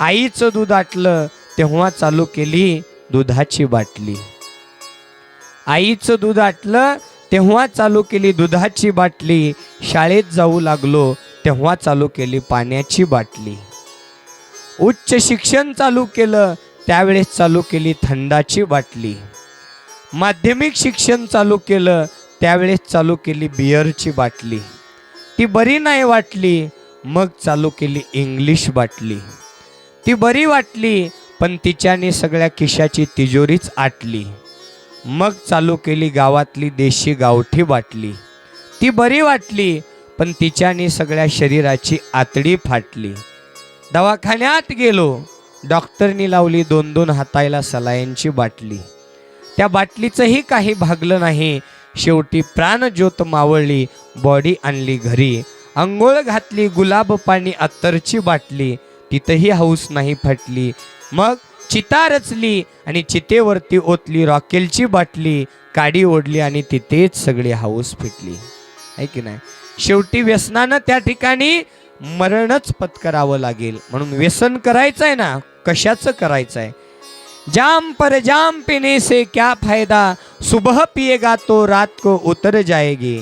आईचं दूध आटलं तेव्हा चालू केली दुधाची बाटली. आईचं दूध आटलं तेव्हा चालू केली दुधाची बाटली. शाळेत जाऊ लागलो तेव्हा चालू केली पाण्याची बाटली. उच्च शिक्षण चालू केलं त्यावेळेस चालू केली थंडाची बाटली. माध्यमिक शिक्षण चालू केलं त्यावेळेस चालू केली बिअरची बाटली. ती बरी नाही वाटली मग चालू केली इंग्लिश बाटली. ती बरी वाटली पण तिच्याने सगळ्या खिशाची तिजोरीच आटली. मग चालू केली गावातली देशी गावठी बाटली. ती बरी वाटली पण तिच्याने सगळ्या शरीराची आतडी फाटली. दवाखान्यात गेलो डॉक्टरनी लावली 2-2 हातायला सलाईनची बाटली. त्या बाटलीचंही काही भागलं नाही. शेवटी प्राणज्योत मावळली बॉडी आणली घरी. अंघोळ घातली गुलाब पाणी अत्तरची बाटली. तिथंही हौस नाही फटली. मग चिता रचली आणि चितेवरती ओतली रॉकेलची बाटली. काडी ओढली आणि तिथेच सगळी हौस फिटली. आहे की नाही. शेवटी व्यसनानं त्या ठिकाणी मरणच पत्करावं लागेल. म्हणून व्यसन करायचं आहे ना, कशाचं करायचं आहे. जाम पर जाम पीने से क्या फायदा, सुबह पिएगा तो रात को उतर जाएगी.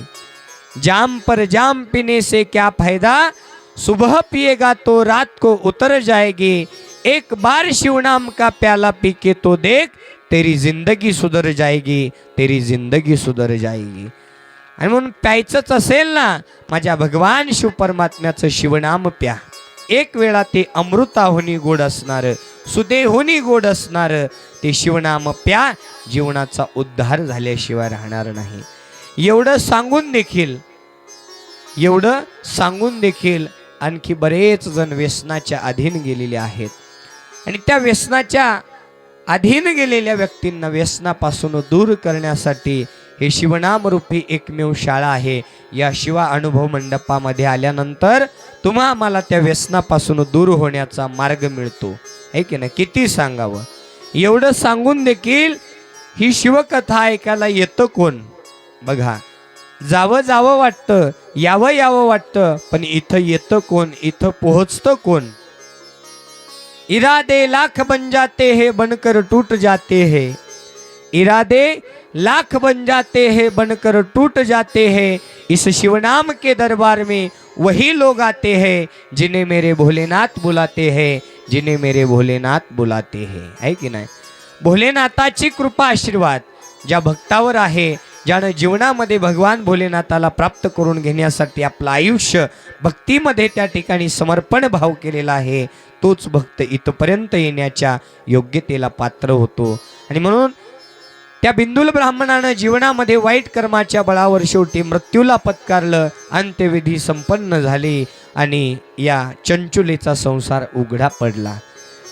जाम पर जाम पीने से क्या फायदा, सुबह पिएगा तो रात को उतर जाएगी. एक बार शिवनाम का प्याला पी के तो देख, तेरी जिंदगी सुधर जाएगी, तेरी जिंदगी सुधर जाएगी. आणि म्हणून प्यायचंच असेल ना, माझ्या भगवान शिव परमात्म्याचं शिवनाम प्या. एक वेळा ते अमृताहुनी गोड असणार, सुदेहुनी गोड असणार ते शिवनाम प्या. जीवनाचा उद्धार झाल्याशिवाय राहणार नाही. एवढं सांगून देखील आणखी बरेच जण व्यसनाच्या अधीन गेलेले आहेत. आणि त्या व्यसनाच्या अधीन गेलेल्या व्यक्तींना व्यसनापासून दूर करण्यासाठी हे शिवनामरूपी एकमेव शाळा आहे. या शिवा अनुभव मंडपामध्ये आल्यानंतर तुम्हा आम्हाला त्या व्यसनापासून दूर होण्याचा मार्ग मिळतो. आहे की नाही. किती सांगावं. एवढं सांगून देखील ही शिवकथा ऐकायला येतं कोण. बघा, जावं वाटतं, यावं वाटतं, पण इथं येतं कोण, इथं पोहोचतं कोण. इरादे लाख बन जाते हैं बनकर टूट जाते हैं. इरादे लाख बन जाते हैं बनकर टूट जाते हैं. इस शिवनाम के दरबार में वही लोग आते हैं जिन्हें मेरे भोलेनाथ बुलाते हैं, जिन्हें मेरे भोलेनाथ बुलाते हैं. है की नाही. भोलेनाथाची कृपा आशीर्वाद ज्या भक्तावर आहे, ज्यानं जीवनामध्ये भगवान भोलेनाथाला प्राप्त करून घेण्यासाठी आपलं आयुष्य भक्तीमध्ये त्या ठिकाणी समर्पण भाव केलेला आहे, तोच भक्त इथपर्यंत येण्याच्या योग्यतेला पात्र होतो. आणि म्हणून त्या बिंदुल ब्राह्मणानं जीवनामध्ये वाईट कर्माच्या बळावर शेवटी मृत्यूला पत्कारलं. अंत्यविधी संपन्न झाली आणि या चंचुलेचा संसार उघडा पडला.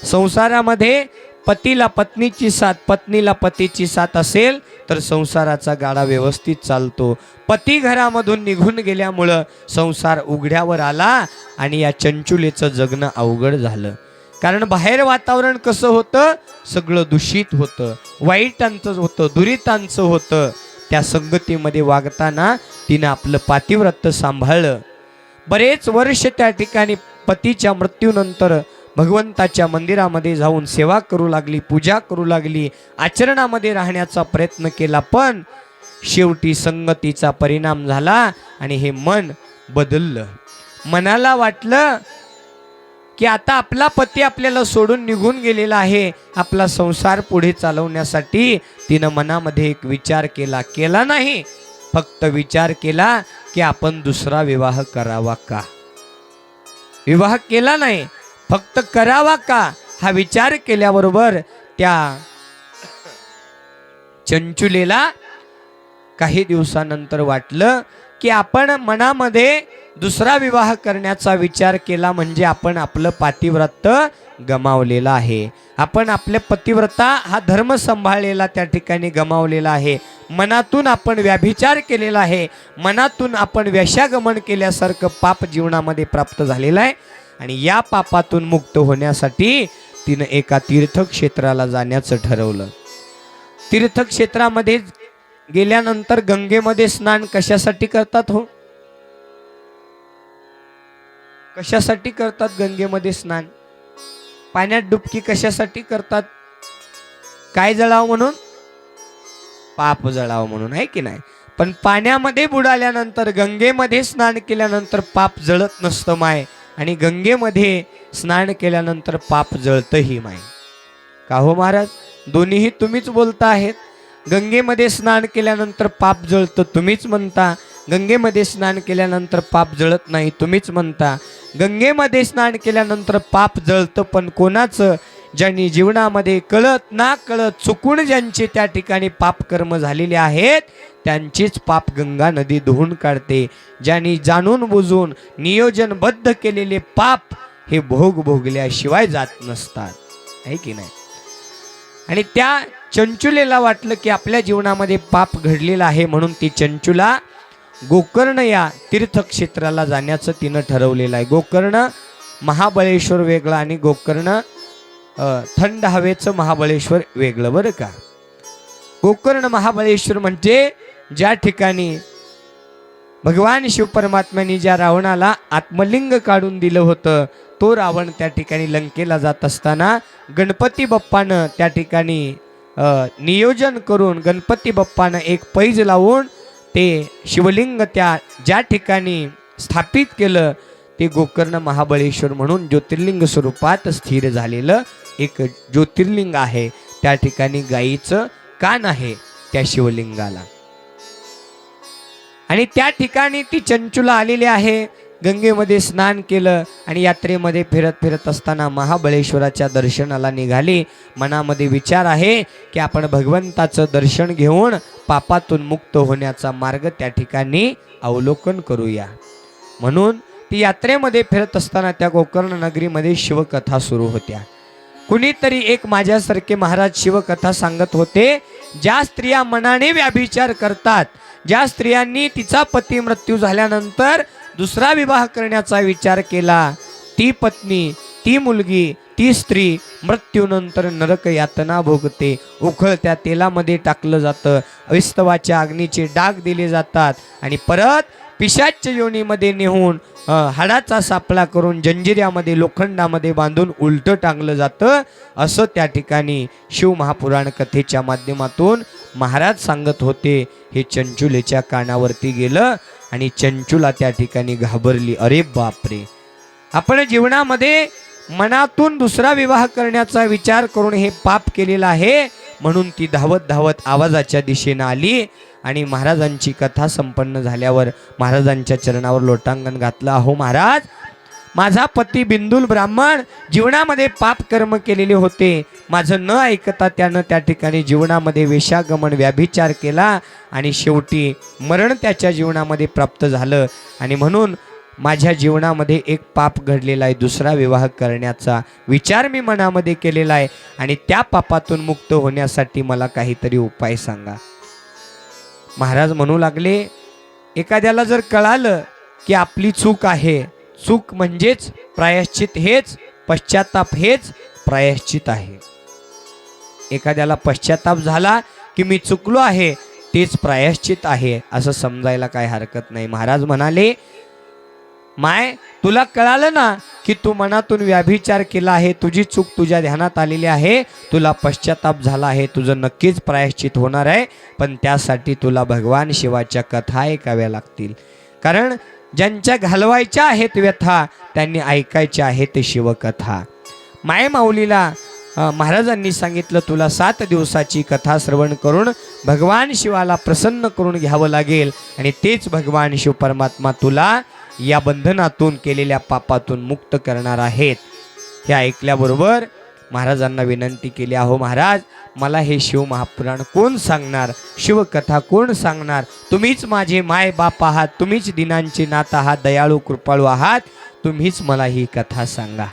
संसारामध्ये पतीला पत्नीची साथ, पत्नीला पतीची साथ असेल तर संसाराचा गाडा व्यवस्थित चालतो. पती घरामधून निघून गेल्यामुळं संसार उघड्यावर आला आणि या चंचुलेचं जगणं अवघड झालं. कारण बाहेर वातावरण कसं होतं, सगळं दूषित होतं, वाईटांचं होतं, दुरितांचं होतं. त्या संगतीमध्ये वागताना तिनं आपलं पातिव्रत्य सांभाळलं. बरेच वर्ष त्या ठिकाणी पतीच्या मृत्यूनंतर भगवंताच्या मंदिरामध्ये जाऊन सेवा करू लागली, पूजा करू लागली, आचरणामध्ये राहण्याचा प्रयत्न केला. पण शेवटी संगतीचा परिणाम झाला आणि हे मन बदललं. मनाला वाटलं की आता आपला पती आपल्याला सोडून निघून गेलेला आहे. आपला संसार पुढे चालवण्यासाठी तिनं मनामध्ये एक विचार केला नाही, फक्त विचार केला की आपण दुसरा विवाह करावा का. विवाह केला नाही, फक्त करावा का हा विचार केल्याबरोबर त्या चंचुलेला काही दिवसानंतर वाटलं की आपण मनामध्ये दुसरा विवाह करण्याचा विचार केला म्हणजे आपण आपलं पातिव्रत्य गमावलेलं आहे. आपण आपल्या पतिव्रता हा धर्म सांभाळलेला त्या ठिकाणी गमावलेला आहे. मनातून आपण व्याभिचार केलेला आहे. मनातून आपण वेश्यागमन केल्यासारखं पाप जीवनामध्ये प्राप्त झालेलं आहे. आणि या पापातून मुक्त होण्यासाठी तिनं एका तीर्थक्षेत्राला जाण्याचं ठरवलं. तीर्थक्षेत्रामध्ये गेल्यानंतर गंगेमध्ये स्नान कशासाठी करतात हो? कशासाठी करतात गंगेमध्ये स्नान? पाण्यात डुबकी कशासाठी करतात? काय जळावं म्हणून? पाप जळावं म्हणून, आहे की नाही? पण पाण्यामध्ये बुडाल्यानंतर, गंगेमध्ये स्नान केल्यानंतर पाप जळत नसतं माय, आणि गंगेमध्ये स्नान केल्यानंतर पाप जळतही माय. का हो महाराज? दोन्हीही तुम्हीच बोलता आहेत. गंगेमध्ये स्नान केल्यानंतर पाप जळतं तुम्हीच म्हणता, गंगेमध्ये स्नान केल्यानंतर पाप जळत नाही तुम्हीच म्हणता. गंगेमध्ये स्नान केल्यानंतर पाप जळतं, पण कोणाचं? ज्यांनी जीवनामध्ये कळत ना कळत चुकून ज्यांचे त्या ठिकाणी पाप कर्म झालेले आहेत, त्यांचीच पाप गंगा नदी धुवून काढते. ज्यांनी जाणून बुजून नियोजनबद्ध केलेले पाप हे भोग भोगल्याशिवाय जात नसतात, आहे की नाही? आणि त्या चंचुलेला वाटलं की आपल्या जीवनामध्ये पाप घडलेलं आहे, म्हणून ती चंचुला गोकर्ण या तीर्थक्षेत्राला जाण्याचं तिनं ठरवलेलं आहे. गोकर्ण महाबळेश्वर वेगळं आणि गोकर्ण थंड हवेचं महाबळेश्वर वेगळं, बरं का? गोकर्ण महाबळेश्वर म्हणजे ज्या ठिकाणी भगवान शिव परमात्म्यांनी ज्या रावणाला आत्मलिंग काढून दिलं होतं, तो रावण त्या ठिकाणी लंकेला जात असताना गणपती बाप्पानं त्या ठिकाणी नियोजन करून गणपती बाप्पानं एक पैज लावून ते शिवलिंग त्या ज्या ठिकाणी स्थापित केलं, ते गोकर्ण महाबळेश्वर म्हणून ज्योतिर्लिंग स्वरूपात स्थिर झालेलं एक ज्योतिर्लिंग आहे. त्या ठिकाणी गायीचं कान आहे त्या शिवलिंगाला, आणि त्या ठिकाणी ती चंचुला आलेली आहे. गंगेमध्ये स्नान केलं आणि यात्रेमध्ये फिरत फिरत असताना महाबळेश्वराच्या दर्शनाला निघाली. मनामध्ये विचार आहे की आपण भगवंताचं दर्शन घेऊन पापातून मुक्त होण्याचा मार्ग त्या ठिकाणी अवलोकन करूया. म्हणून ती यात्रेमध्ये फिरत असताना त्या गोकर्ण नगरीमध्ये शिवकथा सुरू होत्या. कुणीतरी एक माझ्यासारखे महाराज शिवकथा सांगत होते. ज्या स्त्रिया मनाने व्याभिचार करतात, ज्या स्त्रियांनी तिचा पती मृत्यू झाल्यानंतर दुसरा विवाह करण्याचा विचार केला, ती पत्नी, ती मुलगी, ती स्त्री मृत्यूनंतर नरक यातना भोगते. उखळत्या तेलामध्ये टाकलं जातं, अविस्तवाच्या अग्नीचे डाग दिले जातात आणि परत पिशाच्च योनीमध्ये नेऊन हाडाचा सापळा करून जंजिऱ्यामध्ये लोखंडामध्ये बांधून उलटं टांगलं जातं. असं त्या ठिकाणी शिव महापुराण कथेच्या माध्यमातून महाराज सांगत होते. हे चंचुलेच्या कानावरती गेलं आणि चंचुला त्या ठिकाणी घाबरली. अरे बापरे, आपण जीवनामध्ये मनातून दुसरा विवाह करण्याचा विचार करून हे पाप केलेलं आहे. म्हणून ती धावत धावत आवाजाच्या दिशेनं आली आणि महाराजांची कथा संपन्न झाल्यावर महाराजांच्या चरणावर लोटांगण घातलं. अहो महाराज, माझा पती बिंदुल ब्राह्मण जीवनामध्ये पाप कर्म केलेले होते. माझं न ऐकता त्यानं त्या ठिकाणी जीवनामध्ये वेश्यागमन व्याभिचार केला आणि शेवटी मरण त्याच्या जीवनामध्ये प्राप्त झालं. आणि म्हणून माझ्या जीवनामध्ये एक पाप घडलेला आहे, दुसरा विवाह करण्याचा विचार मी मनामध्ये केलेला आहे, आणि त्या पापातून मुक्त होण्यासाठी मला काहीतरी उपाय सांगा. महाराज म्हणू लागले, एखाद्याला जर कळालं की आपली चूक आहे, चूक म्हणजेच प्रायश्चित, हेच पश्चाताप, हेच प्रायश्चित आहे. एखाद्याला पश्चाताप झाला की मी चुकलो आहे, तेच प्रायश्चित आहे, असं समजायला काय हरकत नाही. महाराज म्हणाले, माय, तुला कळालं ना की तू मनातून व्याभिचार केला आहे, तुझी चूक तुझ्या ध्यानात आलेली आहे, तुला पश्चाताप झाला आहे, तुझं नक्कीच प्रायश्चित होणार आहे. पण त्यासाठी तुला भगवान शिवाच्या कथा ऐकाव्या लागतील. कारण ज्यांच्या घालवायच्या आहेत व्यथा, त्यांनी ऐकायच्या आहेत शिवकथा. माय माऊलीला महाराजांनी सांगितलं, तुला 7 दिवसाची कथा श्रवण करून भगवान शिवाला प्रसन्न करून घ्यावं लागेल, आणि तेच भगवान शिव परमात्मा तुला या बंधनातून केलेल्या पापातून मुक्त करणार आहेत. हे ऐकल्याबरोबर महाराजांना विनंती केली, अहो महाराज, मला हे शिव महापुराण कोण सांगणार, शिवकथा कोण सांगणार? तुम्हीच माझे माय बाप आहात, तुम्हीच दिनांचे नाथ आहात, दयाळू कृपाळू आहात, तुम्हीच मला ही कथा सांगा.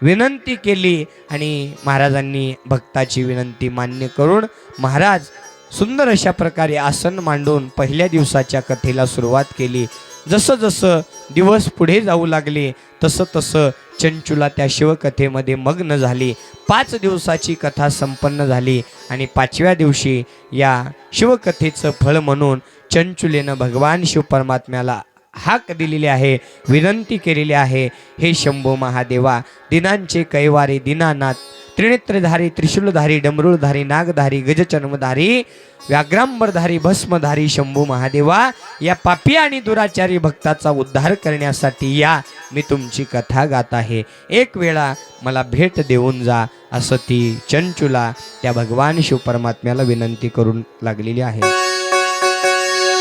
विनंती केली आणि महाराजांनी भक्ताची विनंती मान्य करून महाराज सुंदर अशा प्रकारे आसन मांडून पहिल्या दिवसाच्या कथेला सुरुवात केली. जसं जसं दिवस पुढे जाऊ लागले तसं तसं चंचुला त्या शिवकथेमध्ये मग्न झाली. 5 दिवसाची कथा संपन्न झाली आणि 5व्या दिवशी या शिवकथेचं फळ म्हणून चंचुलेनं भगवान शिव परमात्म्याला हाक दिलेली आहे, विनंती केलेली आहे. हे शंभो महादेवा, दिनांचे कैवारी दीनानाथ, त्रिनेत्रधारी, त्रिशूलधारी, डमरुळधारी, नागधारी, गजचर्मधारी, व्याघ्रांबरधारी, भस्मधारी शंभू महादेवा, या पापी आणि दुराचारी भक्ताचा उद्धार करण्यासाठी या मी तुमची कथा गात आहे. एक वेळा मला भेट देऊन जा, असं ती चंचुला त्या भगवान शिव परमात्म्याला विनंती करून लागलेली आहे.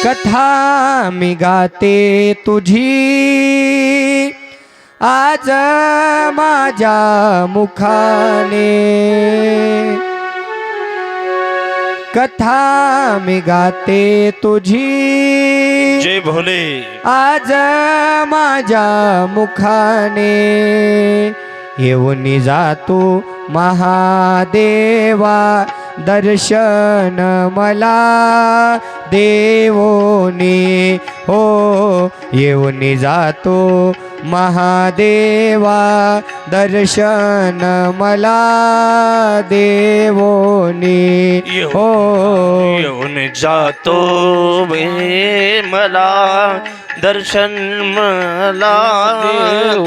कथा मी गाते तुझी आज माझ्या मुखाने, कथा मी गाते तुझी जय भोले आज माझ्या मुखाने, येऊन जातो महादेवा दर्शन मला देवोनी हो, येऊन जातो महादेवा दर्शन मला देवोनी हो, येऊन जातो वे मला दर्शन मला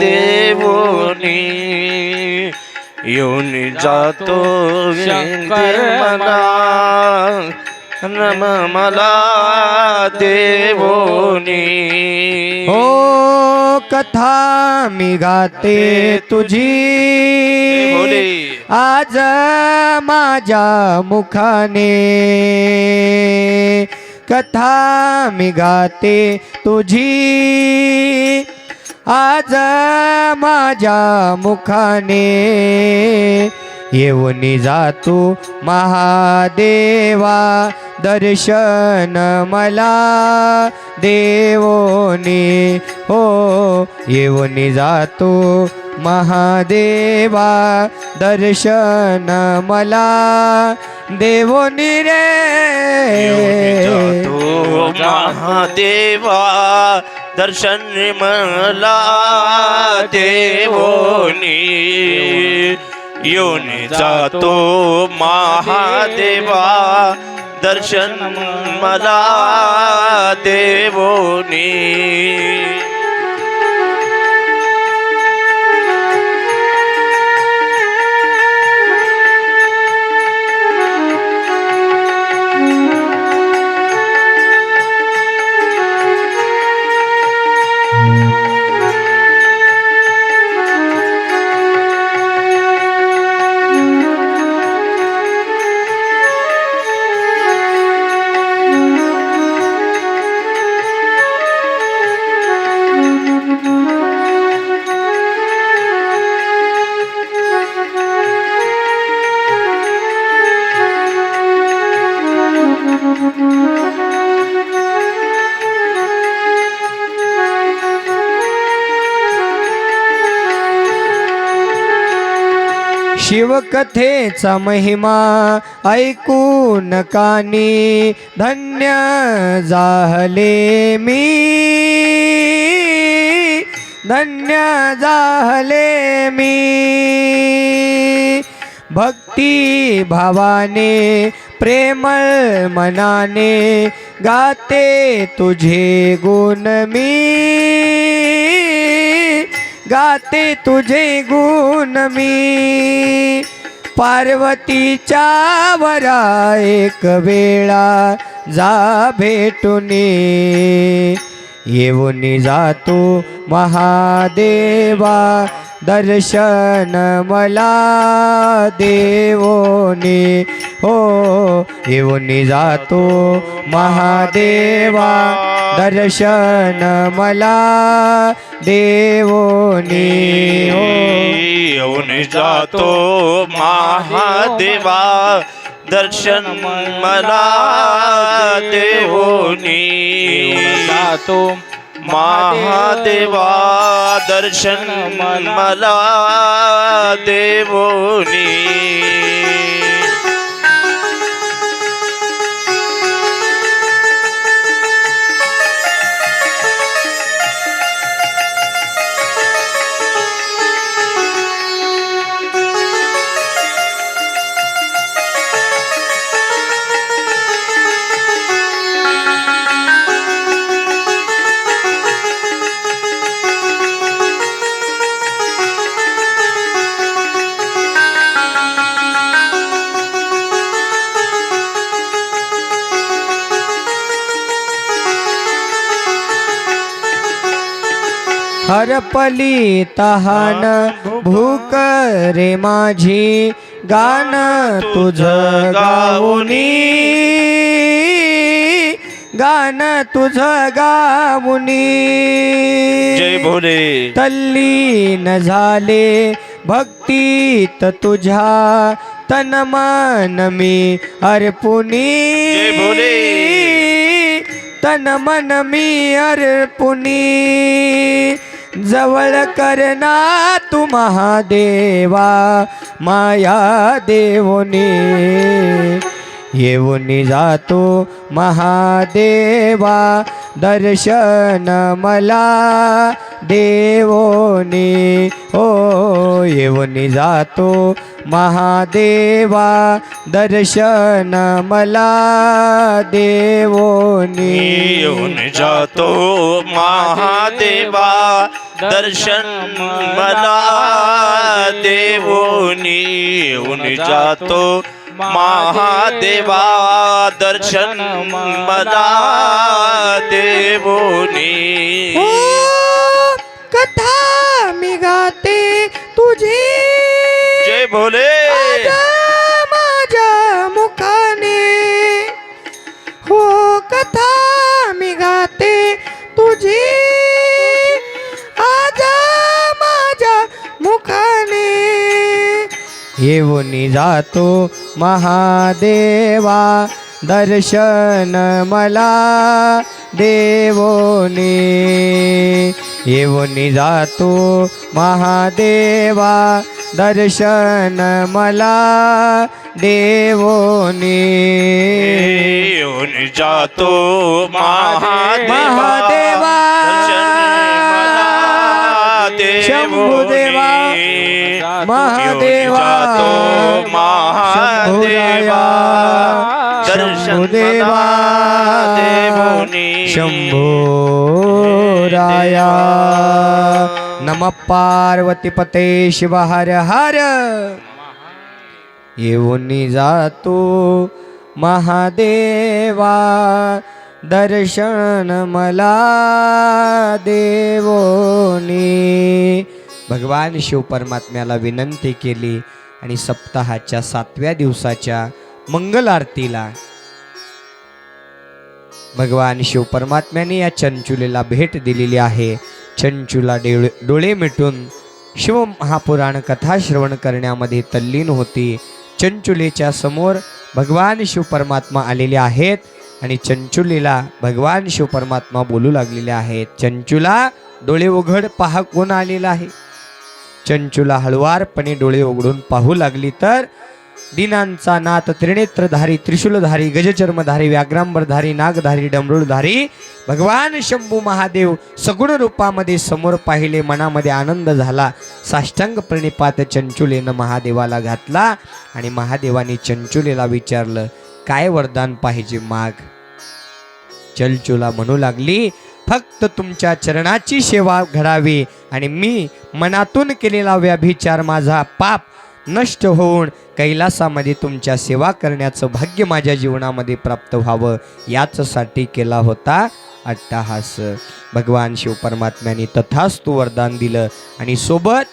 देवोनी, येऊन जातो शंकर मला नम मला देवोनी हो. कथा मी गाते तुझी आज माझ्या मुखाने, कथा मी गाते तुझी आज माझ्या मुखाने, येऊन जातो महादेवा दर्शन मला देवोनी हो, येऊन जातो महादेवा दर्शन मला देवोनी रे, जातो महादेवा दर्शन मला देवोनी, येऊन जातो महादेवा दर्शन मला देवोनी. शिवकथेचा महिमा ऐकून कानी धन्य झाले मी, धन्य झाले मी. भक्ती भावाने प्रेमळ मनाने गाते तुझे गुण मी, गाते तुझे गुण मी. पार्वतीच्या वरा एक वेळा जा भेटूनी, येऊन जातो महादेवा दर्शन मला देवोनी हो, येऊन जातो महादेवा दर्शन मला देवोनी हो, येऊन जातो महादेवा दर्शन मला देवोनी, जातो महादेवा दर्शन मला देवोनी. हरपली तहान भूक रे माझी गान तुझ गाऊनी गान तुझ गाऊनी जय भोले तल्लीन झाले भक्तीत तुझ्या तन मन मी अर्पुनी जय भोले तन मन मी अर्पुनी जवळ करना तू महादेवा माया देवोनी येऊनी जातो महादेवा दर्शन मला देवोनी हो येऊनी जातो महादेवा दर्शन मला देवोनी येऊन जातो महादेवा दर्शन मला देवोनी येऊन जातो महादेवा दर्शन मला देवोनी हो कथा मी गाते तुझी जय भोले आजा माझ्या मुखाने हो कथा मी गाते तुझी आजा माझ्या मुखाने येऊनी जातो महादेवा दर्शन मला देवोनी येऊनी जातो महादेवा दर्शन मला देवोनी येऊन जातो महादेवा महादेवा शंभुदेवा महादेवा महादेवा शंभुदेवा देवोनी शंभोराया नमः पार्वतीपते शिव हर हर येऊनी जातो महादेवा दर्शन मला देवोनी भगवान शिव परमात्म्याला विनंती केली आणि सप्ताहाच्या 7व्या दिवसाच्या मंगल आरतीला भगवान शिव परमात्म्याने या चंचुलीला भेट दिलेली आहे. चंचुला डोळे मिटून शिव महापुराण कथा श्रवण करण्यामध्ये तल्लीन होती. चंचुलीच्या समोर भगवान शिव परमात्मा आलेले आहेत आणि चंचुलीला भगवान शिव परमात्मा बोलू लागलेले आहेत. चंचुला डोळे उघड, पहा कोण आलेला आहे. चंचुला हळुवारपणे डोळे उघडून पाहू लागली तर दिनांचा नाथ, त्रिनेत्रधारी, त्रिशूलधारी, गजचर्मधारी, व्याघ्रांबरधारी, नागधारी, डमरुळधारी भगवान शंभू महादेव सगुण रूपामध्ये समोर पाहिले. मनामध्ये आनंद झाला. साष्टांग प्रणिपात चंचुलेनं महादेवाला घातला आणि महादेवाने चंचुलेला विचारलं, काय वरदान पाहिजे माग. चंचुला म्हणू लागली, फक्त तुमच्या चरणाची सेवा घडावी आणि मी मनातून केलेला व्यभिचार, माझा पाप नष्ट होऊन कैलासामध्ये तुमच्या सेवा करण्याचं भाग्य माझ्या जीवनामध्ये प्राप्त व्हावं याचसाठी केला होता अट्टहास. भगवान शिव परमात्म्याने तथास्तु वरदान दिलं आणि सोबत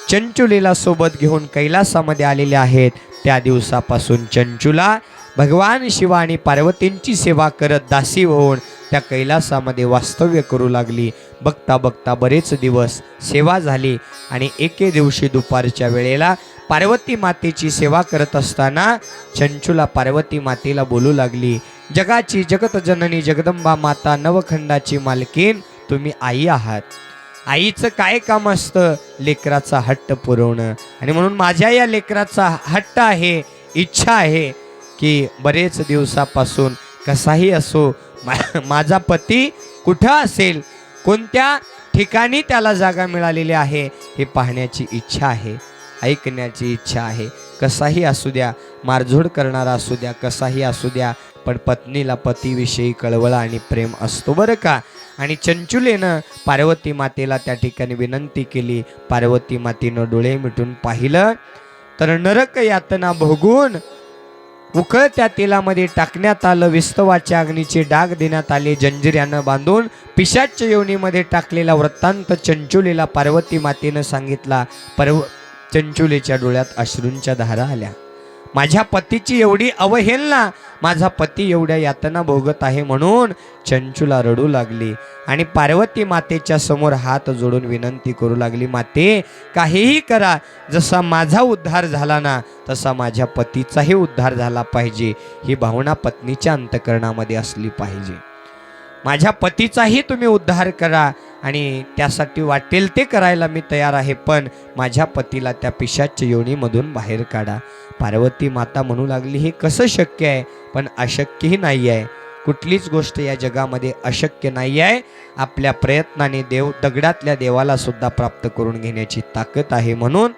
चंचुलीला सोबत घेऊन कैलासामध्ये आलेले आहेत. त्या दिवसापासून चंचुला भगवान शिव आणि पार्वतींची सेवा करत दासी होऊन त्या कैलासामध्ये वास्तव्य करू लागली. बघता बघता बरेच दिवस सेवा झाली आणि एके दिवशी दुपारच्या वेळेला पार्वती मातेची सेवा करत असताना चंचुला पार्वती मातेला बोलू लागली, जगाची जगत जननी जगदंबा माता, नवखंडाची मालकीन तुम्ही आई आहात. आईचं काय काम असतं? लेकराचा हट्ट पुरवणं. आणि म्हणून माझ्या या लेकराचा हट्ट आहे, इच्छा आहे की बरेच दिवसापासून कसाही असो माझा पती कुठं असेल, कोणत्या ठिकाणी त्याला जागा मिळालेली आहे हे पाहण्याची इच्छा आहे, ऐकण्याची इच्छा आहे. कसाही असू द्या, मारझोड करणारा असू द्या, कसाही असू द्या, पण पत्नीला पतीविषयी कळवळा आणि प्रेम असतो बरं का. आणि चंचुलेनं पार्वती मातेला त्या ठिकाणी विनंती केली. पार्वती मातेनं डोळे मिटून पाहिलं तर नरक यातना भोगून उकळत्या तेलामध्ये टाकण्यात आलं, विस्तवाच्या अग्नीचे डाग देण्यात आले, जंजिऱ्यानं बांधून पिशाच्य योनीमध्ये टाकलेला वृत्तांत चंचुलीला पार्वती मातेनं सांगितला. चंचुलीच्या डोळ्यात अश्रूंच्या धारा आल्या. माझ्या पतीची एवढी अवहेलना, माझा पती एवढ्या यातना भोगत आहे म्हणून चंचुला रडू लागली आणि पार्वती मातेच्या समोर हात जोडून विनंती करू लागली, माते काहीही करा, जसा माझा उद्धार झाला ना तसा माझ्या पतीचाही उद्धार झाला पाहिजे. ही भावना पत्नीच्या अंतःकरणामध्ये असली पाहिजे. माझ्या पतीचाही तुम्ही उद्धार करा आणि त्यासाठी वाटेल ते करायला मी तयार आहे, पण माझ्या पतीला त्या पिशाच्य योनीमधून बाहेर काढा. पार्वती माता म्हणू लागली, हे कसं शक्य आहे? पण अशक्यही नाही आहे. कुठलीच गोष्ट या जगामध्ये अशक्य नाही आहे. आपल्या प्रयत्नाने दगडातल्या देवाला सुद्धा प्राप्त करून घेण्याची ताकद आहे. म्हणून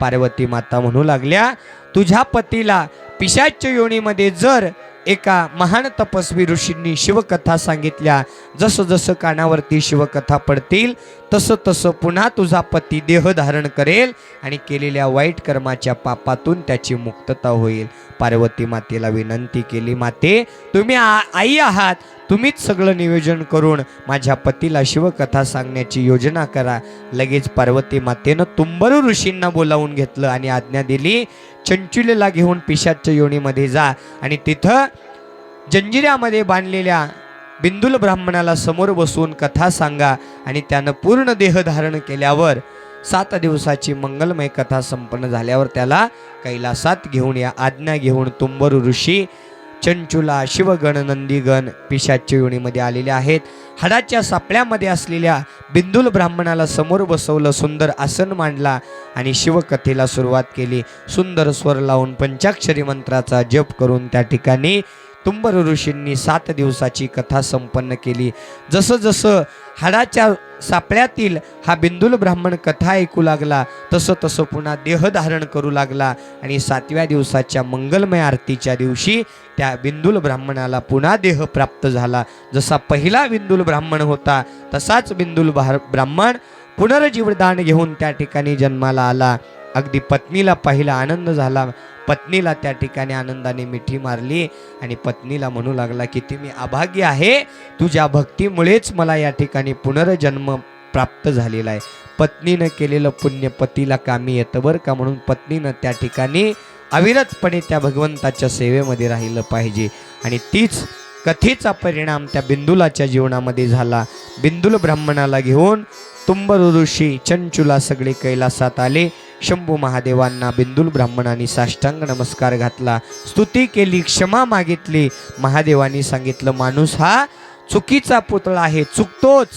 पार्वती माता म्हणू लागल्या, तुझ्या पतीला पिशाच्य योनीमध्ये जर एका महान तपस्वी ऋषींनी शिवकथा सांगितल्या, जसं जसं कानावरती शिवकथा पडतील तसं तसं पुन्हा तुझा पती देह धारण करेल आणि केलेल्या वाईट कर्माच्या पापातून त्याची मुक्तता होईल. पार्वती मातेला विनंती केली, माते तुम्ही आई आहात, तुम्हीच सगळं नियोजन करून माझ्या पतीला शिवकथा सांगण्याची योजना करा. लगेच पार्वती मातेनं तुंबरू ऋषींना बोलावून घेतलं आणि आज्ञा दिली, चंचुलीला घेऊन पिशाच्य योनीमध्ये जा आणि तिथं जंजिऱ्यामध्ये बांधलेल्या बिंदुल ब्राह्मणाला समोर बसवून कथा सांगा आणि त्यानं पूर्ण देह धारण केल्यावर 7 दिवसाची मंगलमय कथा संपन्न झाल्यावर त्याला कैलासात घेऊन या. आज्ञा घेऊन तुंबरू ऋषी चंचुला, शिवगण, नंदीगण पिशाच्य योनीमध्ये आलेले आहेत. हाडाच्या सापळ्यामध्ये असलेल्या बिंदुल ब्राह्मणाला समोर बसवलं, सुंदर आसन मांडला आणि शिवकथेला सुरुवात केली. सुंदर स्वर लावून पंचाक्षरी मंत्राचा जप करून त्या ठिकाणी तुंबर ऋषींनी 7 दिवसाची कथा संपन्न केली. जसं जसं हाडाच्या सापळ्यातील हा बिंदुल ब्राह्मण कथा ऐकू लागला तसं तसं पुन्हा देह धारण करू लागला आणि 7व्या दिवसाच्या मंगलमय आरतीच्या दिवशी त्या बिंदुल ब्राह्मणाला पुन्हा देह प्राप्त झाला. जसा पहिला बिंदुल ब्राह्मण होता तसाच बिंदुल ब्राह्मण पुनर्जीवदान घेऊन त्या ठिकाणी जन्माला आला. अगदी पत्नीला पाहिला, आनंद झाला. पत्नीला त्या ठिकाणी आनंदाने मिठी मारली आणि पत्नीला म्हणू लागला, किती मी अभाग्य आहे, तुझ्या भक्तीमुळेच मला या ठिकाणी पुनर्जन्म प्राप्त झालेला आहे. पत्नीनं केलेलं पुण्य पतीला कामी येतं बरं का. म्हणून पत्नीनं त्या ठिकाणी अविरतपणे त्या भगवंताच्या सेवेमध्ये राहिलं पाहिजे आणि तीच कथेचा परिणाम त्या बिंदुलाच्या जीवनामध्ये झाला. बिंदुल ब्राह्मणाला घेऊन तुंबर ऋषी चंचुला सगळे कैलासात आले. शंभू महादेवांना बिंदुल ब्राह्मणांनी साष्टांग नमस्कार घातला, स्तुती केली, क्षमा मागितली. महादेवांनी सांगितलं, माणूस हा चुकीचा पुतळा आहे, चुकतोच,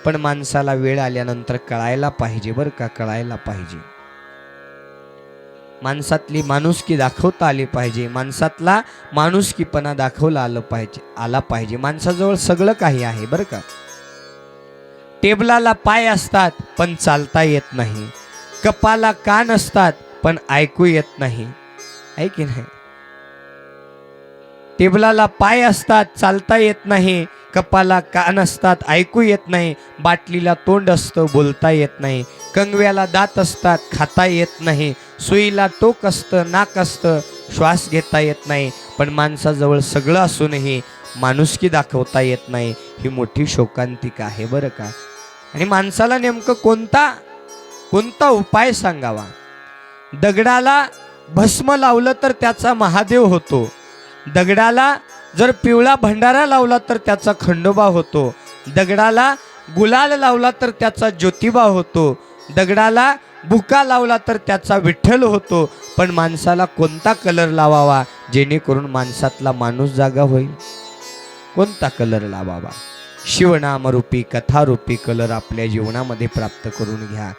पण माणसाला वेळ आल्यानंतर कळायला पाहिजे बरं का, कळायला पाहिजे. माणसातली माणुसकी दाखवता आली पाहिजे, माणसातला माणुसकीपणा दाखवला आला पाहिजे. माणसाजवळ सगळं काही आहे बरं का. टेबलाला पाय असतात पण चालता येत नाही, कपाला कान असतात पण ऐकू येत नाही, आहे की नाही. टेबलाला पाय असतात, चालता येत नाही, कपाला कान असतात, ऐकू येत नाही, बाटलीला तोंड असतं, बोलता येत नाही, कंगव्याला दात असतात, खाता येत नाही, सुईला टोक असतं, नाक असतं, श्वास घेता येत नाही, पण माणसाजवळ सगळं असूनही माणुसकी दाखवता येत नाही. ही मोठी शोकांतिका आहे बरं का. आणि माणसाला नेमकं कोणता उपाय सांगावा. दगडाला भस्म लावलं तर त्याचा महादेव होतो, दगडाला जर पिवळा भंडारा लावला तर त्याचा खंडोबा होतो, दगडाला गुलाल लावला तर त्याचा ज्योतिबा होतो, दगडाला बुका लावला तर त्याचा विठ्ठल होतो. पण माणसाला कोणता कलर लावावा जेणेकरून माणसातला माणूस जागा होईल? कोणता कलर लावावा? शिवनामरूपी कथारूपी कलर आपल्या जीवनामध्ये प्राप्त करून घ्या.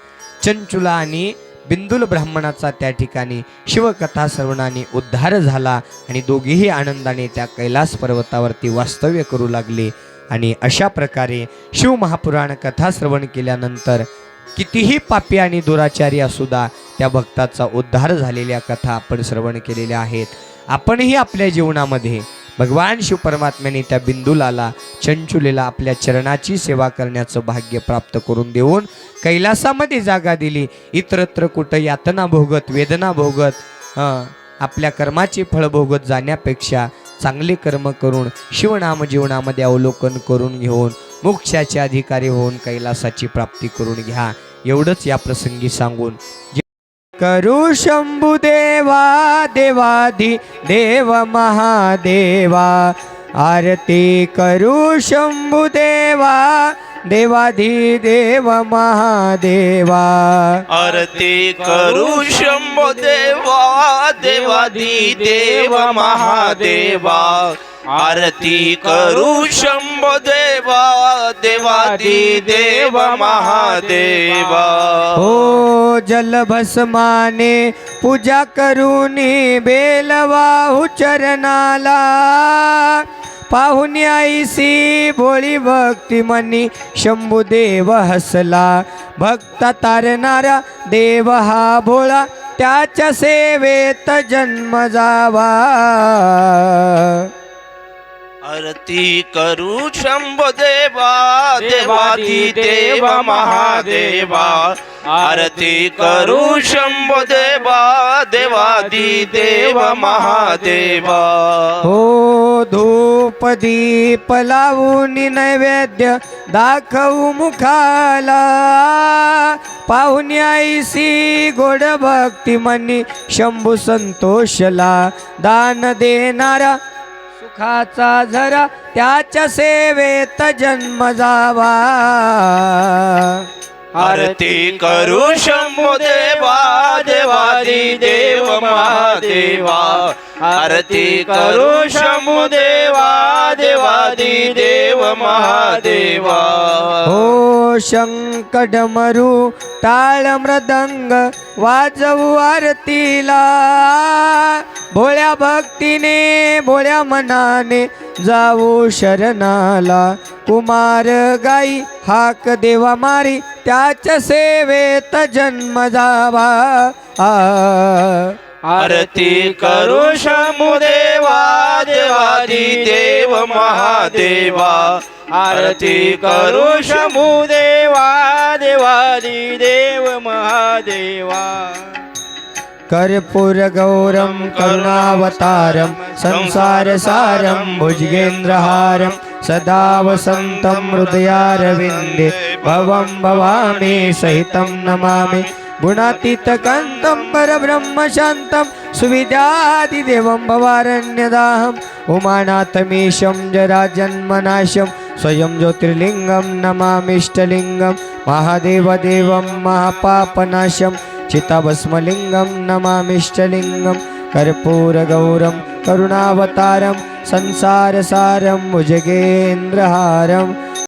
चंचुला आणि बिंदुल ब्राह्मणाचा त्या ठिकाणी शिवकथा श्रवणाने उद्धार झाला आणि दोघेही आनंदाने त्या कैलास पर्वतावरती वास्तव्य करू लागले. आणि अशा प्रकारे शिवमहापुराण कथा श्रवण केल्यानंतर कितीही पापी आणि दुराचारी असुदा त्या भक्ताचा उद्धार झालेल्या कथा आपण श्रवण केलेल्या आहेत. आपणही आपल्या जीवनामध्ये भगवान शिव परमात्म्याने त्या बिंदुलाला चंचुलीला आपल्या चरणाची सेवा करण्याचं भाग्य प्राप्त करून देऊन कैलासामध्ये जागा दिली. इतरत्र कुठं यातना भोगत वेदना भोगत आपल्या कर्माचे फळ भोगत जाण्यापेक्षा चांगले कर्म करून शिवनाम जीवनामध्ये अवलोकन करून घेऊन मोक्षाचे अधिकारी होऊन कैलासाची प्राप्ती करून घ्या. एवढंच या प्रसंगी सांगून करू शंभू देवा देवाधी देव महादेवा आरती करू शंभू देवा देवाधी देव महादेवा आरती करू शंभो देवा देवादी देव महादेवा आरती करू शंभो देवा देवादी देव महादेवा. हो जलभस्माने पूजा करूनी बेलवाहू चरणाला पाहुन आईसी भोळी भक्ती मनी शंभुदेव हसला. भक्त तारणारा देव हा भोळा त्याच्या सेवेत जन्म जावा. आरती करू शंभो देवा देवादी देव महादेवा आरती करू शंभो देवा देवादी देव महादेवा. हो धूप दीप लावून नैवेद्य दाखवू मुखाला पाहुन आईसी गोड भक्ती मनी शंभू संतोषला. दान देणारा सुखाचा झरा त्याच्या सेवेत जन्म जावा. आरती करू शंभो देवा देवादी देव महादेवा आरती करू शंभो देवा देवादी देव महादेवा. हो शंख डमरू टाळ मृदंग वाजवू आरतीला भोळ्या भक्तीने भोळ्या मनाने जाऊ शरणाला. कुमार गाई हाक देवा मारी त्याच्या सेवेत जन्म जावा. आरती करू शंभो देवा देवादी देव महादेवा आरती करू शंभो देवा देवादी देव महादेवा. कर्पूर गौरम करुणावतारम संसार सारम भुजगेंद्रहारम सदा वसंतं हृदयारविंदे भवं भवामी सहितं नमामि. गुणातीतकान्तं परब्रह्म शान्तं सुविद्यादिदेवं भवारण्यदाहम् उमानाथमीशं जराजन्मनाशं स्वयं ज्योतिर्लिङ्गं नमामिष्टलिङ्गं महादेवदेवं महापापनाशं चिताभस्मलिङ्गं नमामिष्टलिङ्गं. कर्पूरगौरं करुणावतारं संसारसारं भुजगेन्द्रहारं